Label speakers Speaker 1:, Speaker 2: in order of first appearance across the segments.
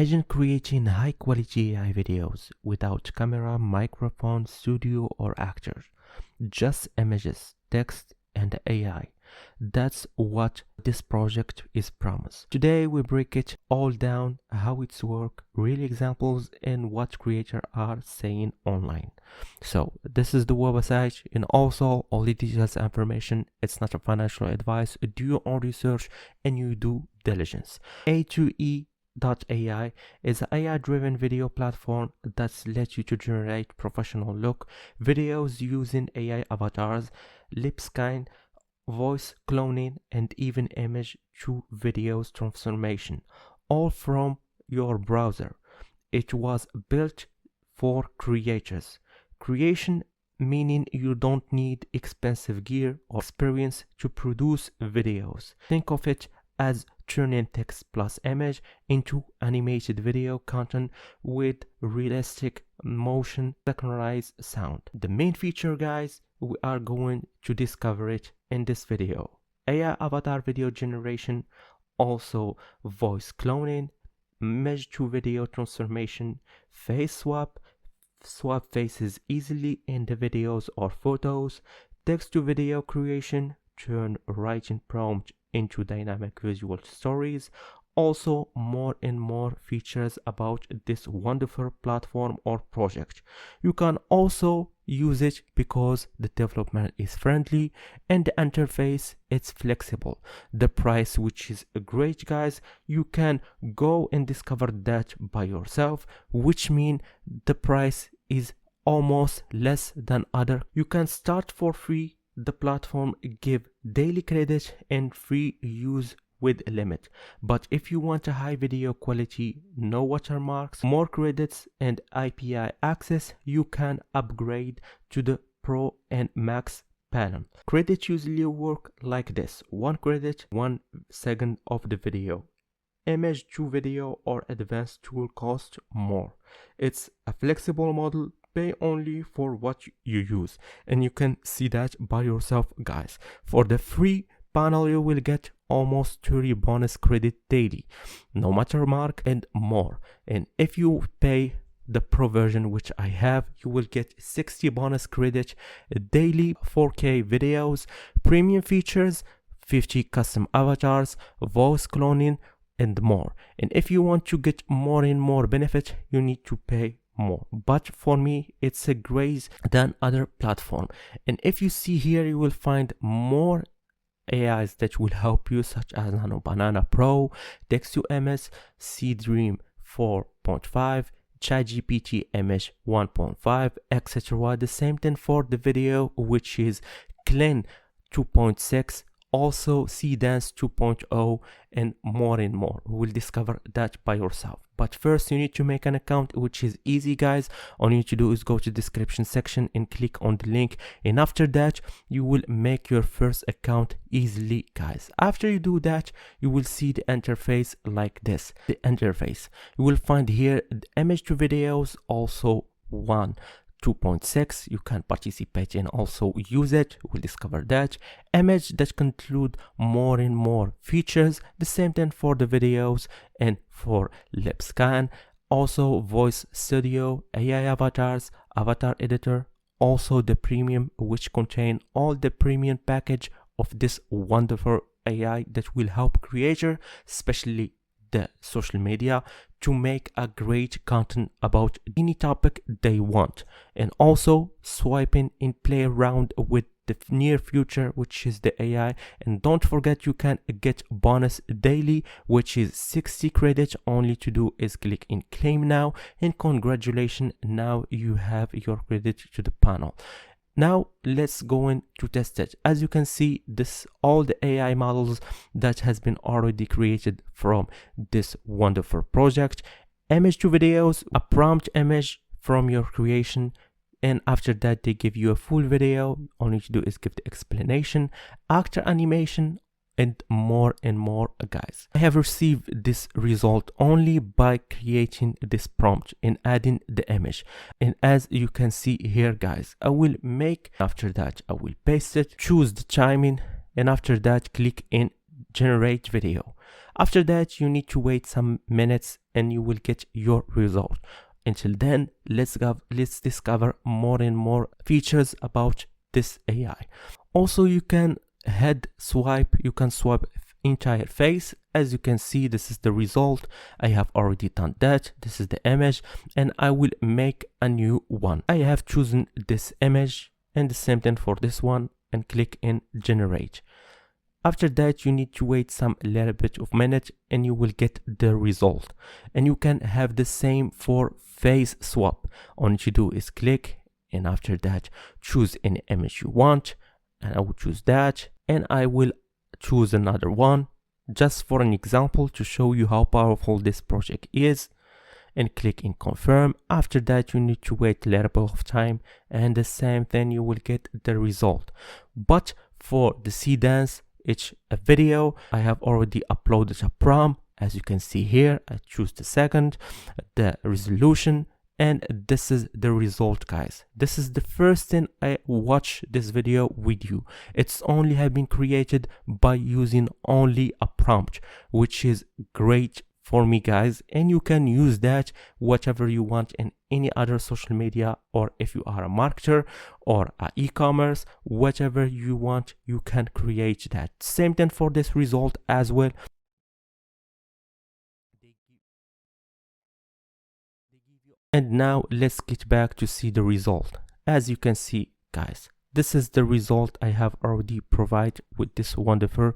Speaker 1: Imagine creating high quality AI videos without camera, microphone, studio, or actors. Just images, text, and AI. That's what this project is promised. Today we break it all down, how it's work, real examples, and what creators are saying online. So this is the website, and also all the details and information. It's not a financial advice. Do your own research and you do diligence. A2E.ai is an AI-driven video platform that lets you to generate professional look videos using AI avatars, lip scan, voice cloning, and even image to videos transformation, all from your browser. It was built for creators. Creation meaning you don't need expensive gear or experience to produce videos. Think of it as turning text plus image into animated video content with realistic motion synchronized sound. The main feature, guys, we are going to discover it in this video. AI avatar video generation, also voice cloning, image to video transformation, face swap faces easily in the videos or photos, text to video creation, turn writing prompt into dynamic visual stories. Also more and more features about this wonderful platform or project. You can also use it because the development is friendly and the interface is flexible. The price, which is great, guys, you can go and discover that by yourself, which means the price is almost less than other. You can start for free. The platform give daily credit and free use with a limit, but if you want a high video quality, no watermarks, more credits, and API access, you can upgrade to the Pro and Max panel. Credits usually work like this: 1 credit, 1 second of the video. Image to video or advanced tool cost more. It's a flexible model. Pay only for what you use, and you can see that by yourself, guys. For the free panel, you will get almost 30 bonus credit daily, no watermark, and more. And if you pay the pro version, which I have, you will get 60 bonus credit daily, 4K videos, premium features, 50 custom avatars, voice cloning, and more. And if you want to get more and more benefit, you need to pay more, but for me it's a grace than other platform. And if you see here, you will find more AIs that will help you, such as Nano Banana Pro, Text to MS, Dream 4.5, ChatGPT Image 1.5, etc. The same thing for the video, which is Clean 2.6, also Dance 2.0, and more and more. You will discover that by yourself. But first you need to make an account, which is easy, guys. All you need to do is go to the description section and click on the link, and after that you will make your first account easily, guys. After you do that, you will see the interface like this. The interface, you will find here the image to videos, also 2.6, you can participate and also use it. We'll discover that. Image that include more and more features, the same thing for the videos and for lip scan. Also voice studio, AI avatars, avatar editor, also the premium, which contain all the premium package of this wonderful AI that will help creator, especially the social media, to make a great content about any topic they want. And also swiping and play around with the near future, which is the AI. And don't forget, you can get bonus daily, which is 60 credits. Only to do is click in claim now, and congratulations, now you have your credit to the panel. Now let's go in to test it. As you can see, this all the AI models that has been already created from this wonderful project. Image to videos, a prompt image from your creation, and after that they give you a full video. All you need to do is give the explanation, actor animation, and more, guys. I have received this result only by creating this prompt and adding the image. And as you can see here, guys, I will make, after that I will paste it, choose the timing, and after that click in generate video. After that, you need to wait some minutes and you will get your result. Until then, let's discover more and more features about this AI. Also, you can swipe entire face. As you can see, this is the result. I have already done that. This is the image, and I will make a new one. I have chosen this image, and the same thing for this one, and click in generate. After that, you need to wait some little bit of minute and you will get the result. And you can have the same for face swap. All you need to do is click, and after that choose any image you want, and I will choose that, and I will choose another one just for an example to show you how powerful this project is, and click in confirm. After that, you need to wait a little bit of time, and the same thing, you will get the result. But for the C dance, it's a video. I have already uploaded a prompt. As you can see here, I choose the second, the resolution, and this is the result, guys. This is the first thing I watch this video with you. It's only have been created by using only a prompt, which is great for me, guys, and you can use that whatever you want in any other social media, or if you are a marketer or a e-commerce, whatever you want, you can create that. Same thing for this result as well. And now let's get back to see the result. As you can see, guys, this is the result I have already provided with this wonderful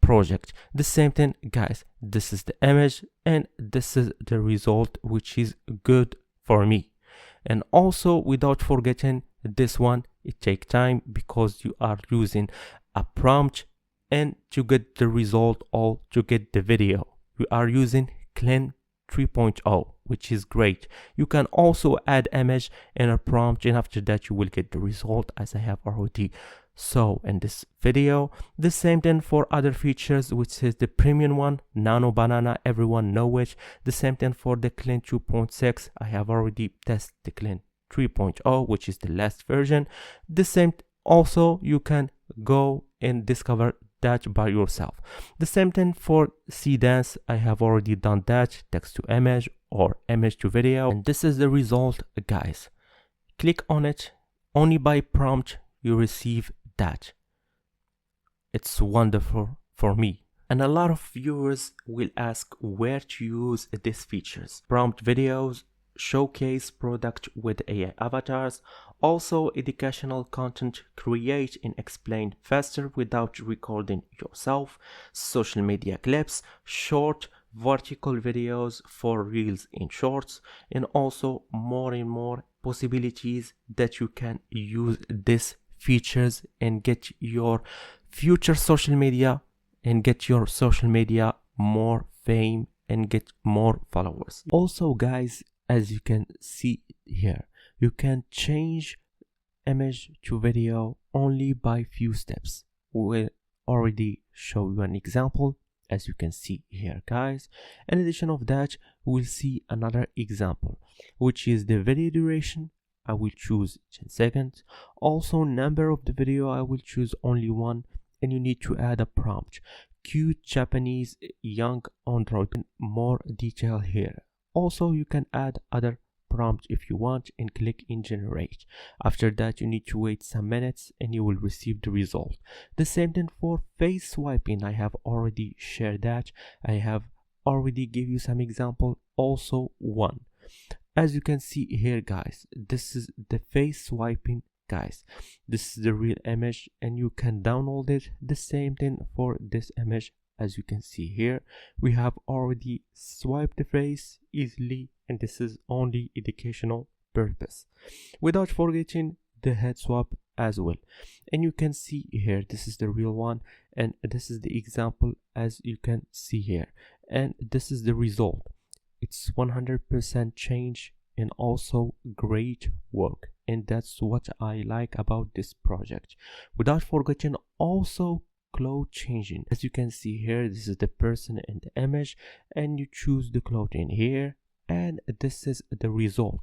Speaker 1: project. The same thing, guys, this is the image and this is the result, which is good for me. And also, without forgetting this one, it takes time because you are using a prompt, and to get the result or to get the video, we are using Clean 3.0, which is great. You can also add image and a prompt, and after that you will get the result as I have already so in this video. The same thing for other features, which is the premium one, Nano Banana, everyone know it. The same thing for the Clean 2.6. I have already tested the Clean 3.0, which is the last version. The same also, you can go and discover that by yourself. The same thing for C dance. I have already done that, text to image or image to video, and this is the result, guys. Click on it. Only by prompt you receive that. It's wonderful for me. And a lot of viewers will ask where to use these features. Prompt videos, showcase product with AI avatars, also educational content, create and explain faster without recording yourself, social media clips, short vertical videos for reels in shorts, and also more and more possibilities that you can use these features and get your future social media and get your social media more fame and get more followers. Also, guys, as you can see here, you can change image to video only by few steps. We'll already show you an example, as you can see here, guys. In addition of that, we'll see another example, which is the video duration. I will choose 10 seconds. Also, number of the video, I will choose only one, and you need to add a prompt. Cute Japanese young Android. More detail here. Also, you can add other prompt if you want and click in generate. After that, you need to wait some minutes and you will receive the result. The same thing for face swiping. I have already shared that. I have already give you some example, also one. As you can see here, guys, this is the face swiping, guys. This is the real image and you can download it. The same thing for this image. As you can see here, we have already swiped the face easily, and this is only educational purpose, without forgetting the head swap as well. And you can see here, this is the real one, and this is the example, as you can see here, and this is the result. It's 100% change and also great work, and that's what I like about this project, without forgetting also cloud changing. As you can see here, this is the person in the image, and you choose the cloud in here, and this is the result.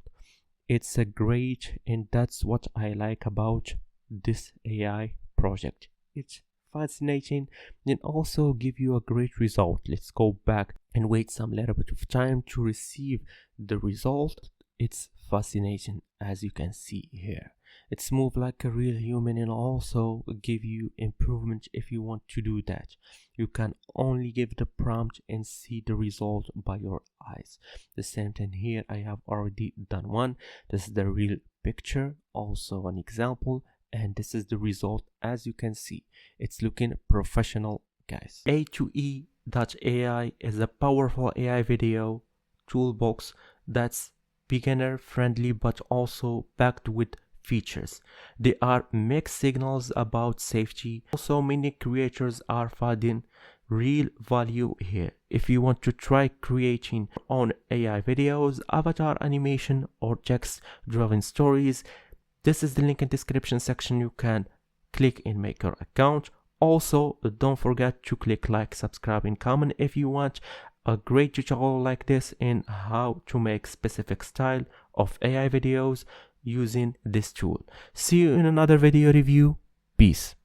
Speaker 1: It's a great, and that's what I like about this AI project. It's fascinating and also give you a great result. Let's go back and wait some little bit of time to receive the result. It's fascinating, as you can see here. It's move like a real human and also give you improvement. If you want to do that, you can only give the prompt and see the result by your eyes. The same thing here, I have already done one. This is the real picture, also an example, and this is the result. As you can see, it's looking professional, guys. A2E.ai is a powerful AI video toolbox that's beginner friendly but also packed with features. There are mixed signals about safety. Also, many creators are finding real value here. If you want to try creating your own AI videos, avatar animation, or text driven stories, this is the link in description section. You can click and make your account. Also, don't forget to click like, subscribe, and comment if you want a great tutorial like this in how to make specific style of AI videos using this tool. See you in another video review. Peace.